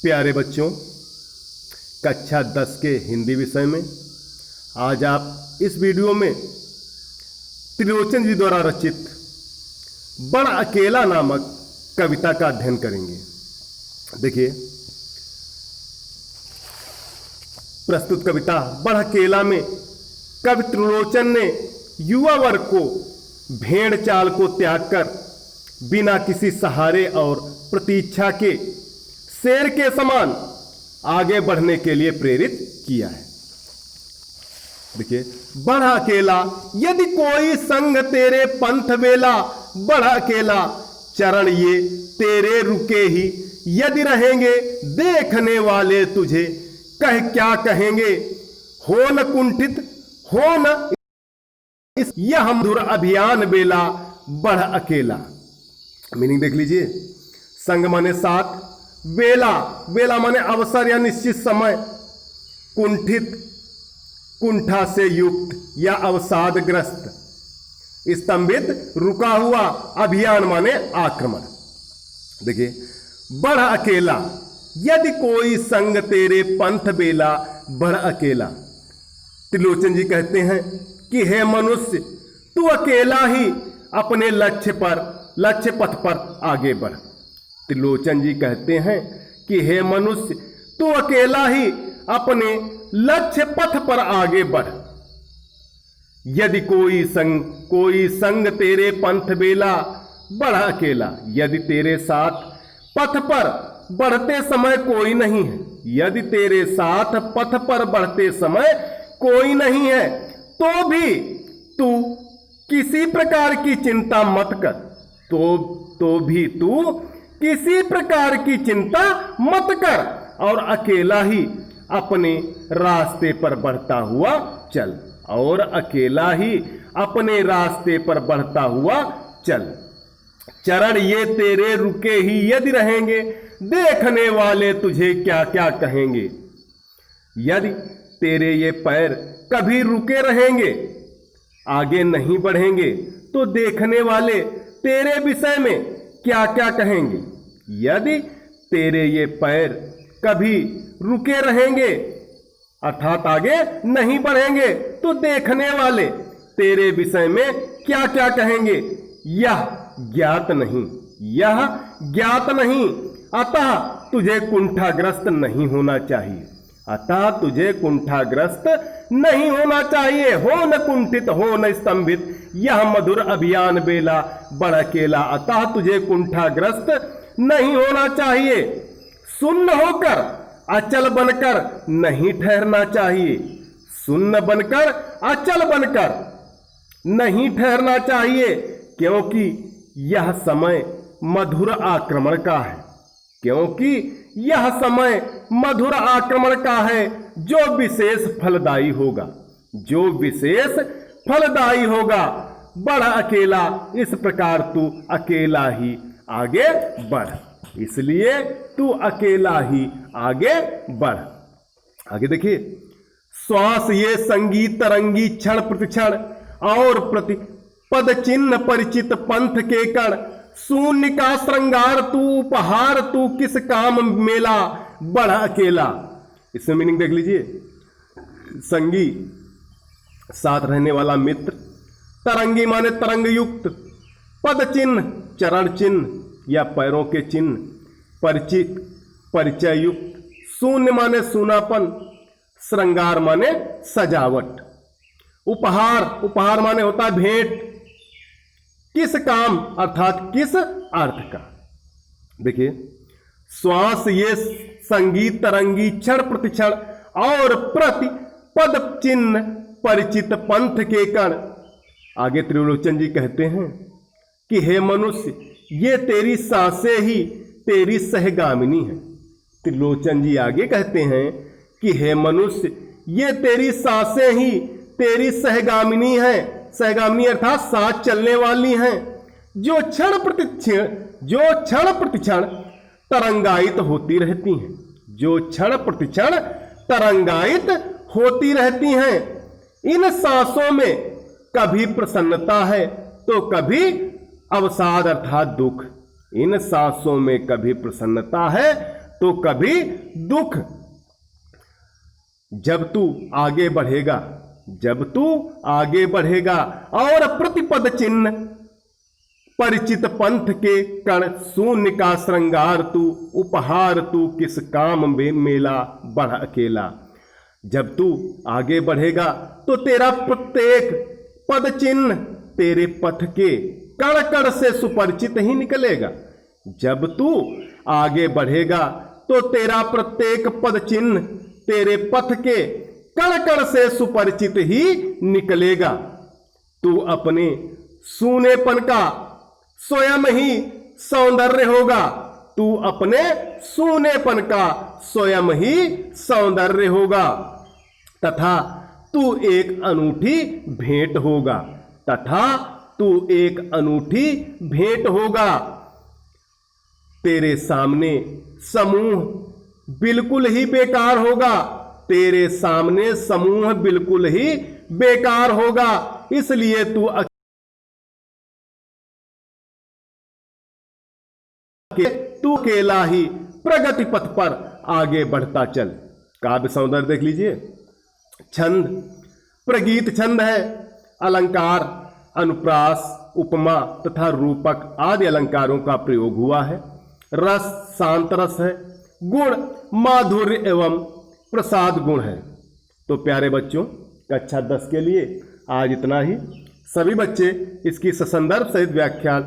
प्यारे बच्चों, कक्षा 10 के हिंदी विषय में आज आप इस वीडियो में त्रिलोचन जी द्वारा रचित बड़ा अकेला नामक कविता का अध्ययन करेंगे। देखिए, प्रस्तुत कविता बड़ा अकेला में कवि त्रिलोचन ने युवा वर्ग को भेड़ चाल को त्याग कर बिना किसी सहारे और प्रतीक्षा के शेर के समान आगे बढ़ने के लिए प्रेरित किया है। देखिए, बड़ा अकेला यदि कोई संग तेरे पंथ वेला, बड़ा अकेला चरण ये तेरे रुके ही, यदि रहेंगे देखने वाले तुझे कह क्या कहेंगे, हो न कुंठित हो न इस यह मधुर अभियान बेला, बड़ा अकेला। मीनिंग देख लीजिए। संग माने साथ, बेला बेला माने अवसर या निश्चित समय, कुंठित कुंठा से युक्त या अवसादग्रस्त, स्तंभित रुका हुआ, अभियान माने आक्रमण। देखिए, बड़ा अकेला यदि कोई संग तेरे पंथ बेला, बड़ा अकेला। त्रिलोचन जी कहते हैं कि हे मनुष्य, तू अकेला ही अपने लक्ष्य पथ पर आगे बढ़। त्रिलोचन जी कहते हैं कि हे मनुष्य, तू अकेला ही अपने लक्ष्य पथ पर आगे बढ़। यदि कोई संग तेरे पंथ बेला, बड़ा अकेला यदि तेरे साथ पथ पर बढ़ते समय कोई नहीं है, यदि तेरे साथ पथ पर बढ़ते समय कोई नहीं है, तो भी तू किसी प्रकार की चिंता मत कर, तो भी तू किसी प्रकार की चिंता मत कर और अकेला ही अपने रास्ते पर बढ़ता हुआ चल, और अकेला ही अपने रास्ते पर बढ़ता हुआ चल। चरण ये तेरे रुके ही, यदि रहेंगे देखने वाले तुझे क्या क्या कहेंगे। यदि तेरे ये पैर कभी रुके रहेंगे, आगे नहीं बढ़ेंगे, तो देखने वाले तेरे विषय में क्या क्या कहेंगे। यदि तेरे ये पैर कभी रुके रहेंगे अर्थात आगे नहीं बढ़ेंगे, तो देखने वाले तेरे विषय में क्या क्या कहेंगे, यह ज्ञात नहीं। अतः तुझे कुंठाग्रस्त नहीं होना चाहिए, अतः तुझे कुंठाग्रस्त नहीं होना चाहिए। हो न कुंठित हो न स्तंभित, यह मधुर अभियान बेला, बड़ा अकेला। अतः तुझे कुंठाग्रस्त नहीं होना चाहिए। सुन्न होकर अचल बनकर नहीं ठहरना चाहिए, सुन्न बनकर अचल बनकर नहीं ठहरना चाहिए, क्योंकि यह समय मधुर आक्रमण का है, क्योंकि यह समय मधुर आक्रमण का है, जो विशेष फलदायी होगा, बड़ा अकेला इस प्रकार तू अकेला ही आगे बढ़, इसलिए तू अकेला ही आगे बढ़। आगे देखिए, श्वास ये संगीत तरंगी क्षण प्रतिक्षण, और पद चिन्ह परिचित पंथ के कण, शून्य का श्रृंगार तू उपहार, तू किस काम मेला, बड़ा अकेला। इसमें मीनिंग देख लीजिए। संगी साथ रहने वाला मित्र, तरंगी माने तरंग युक्त, पद चिन्ह चरण चिन्ह या पैरों के चिन्ह, परिचित परिचय युक्त, शून्य माने सूनापन, श्रृंगार माने सजावट, उपहार माने होता है भेंट, किस काम अर्थात किस अर्थ का। देखिए, श्वास ये संगीत तरंगी क्षण प्रतिक्षण, और पद चिन्ह परिचित पंथ के कण। आगे त्रिलोचन जी कहते हैं कि हे मनुष्य, ये तेरी सांसें ही तेरी सहगामिनी है। त्रिलोचन जी आगे कहते हैं कि हे मनुष्य, ये तेरी सांसें ही तेरी सहगामिनी है। सहगामिनी अर्थात साथ चलने वाली हैं, जो क्षण प्रतिक्षण तरंगायित होती रहती हैं, जो क्षण प्रतिक्षण तरंगायित होती रहती हैं। इन सांसों में कभी प्रसन्नता है तो कभी अवसाद अर्थात दुख, इन सांसों में कभी प्रसन्नता है तो कभी दुख। जब तू आगे बढ़ेगा, जब तू आगे बढ़ेगा और प्रतिपद चिन्ह परिचित पंथ के कण शून्य का श्रृंगार तू, उपहार तू किस काम में मेला बढ़ अकेला। जब तू आगे बढ़ेगा तो तेरा प्रत्येक पद चिन्ह तेरे पथ के कण कण से सुपरिचित ही निकलेगा। जब तू आगे बढ़ेगा तो तेरा प्रत्येक पद चिन्ह तेरे पथ के कण कण से सुपरिचित ही निकलेगा। तू अपने सूनेपन का स्वयं ही सौंदर्य होगा, तू अपने सूनेपन का स्वयं ही सौंदर्य होगा, तथा तू एक अनूठी भेंट होगा, तथा तू एक अनूठी भेंट होगा। तेरे सामने समूह बिल्कुल ही बेकार होगा, तेरे सामने समूह बिल्कुल ही बेकार होगा। इसलिए तू अकेला ही प्रगति पथ पर आगे बढ़ता चल। काव्य सौंदर्य देख लीजिए। छंद प्रगीत छंद है। अलंकार अनुप्रास, उपमा तथा रूपक आदि अलंकारों का प्रयोग हुआ है। रस शांत रस है। गुण माधुर्य एवं प्रसाद गुण है। तो प्यारे बच्चों, कक्षा 10 के लिए आज इतना ही। सभी बच्चे इसकी ससंदर्भ सहित व्याख्यान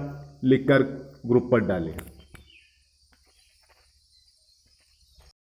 लिखकर ग्रुप पर डालें।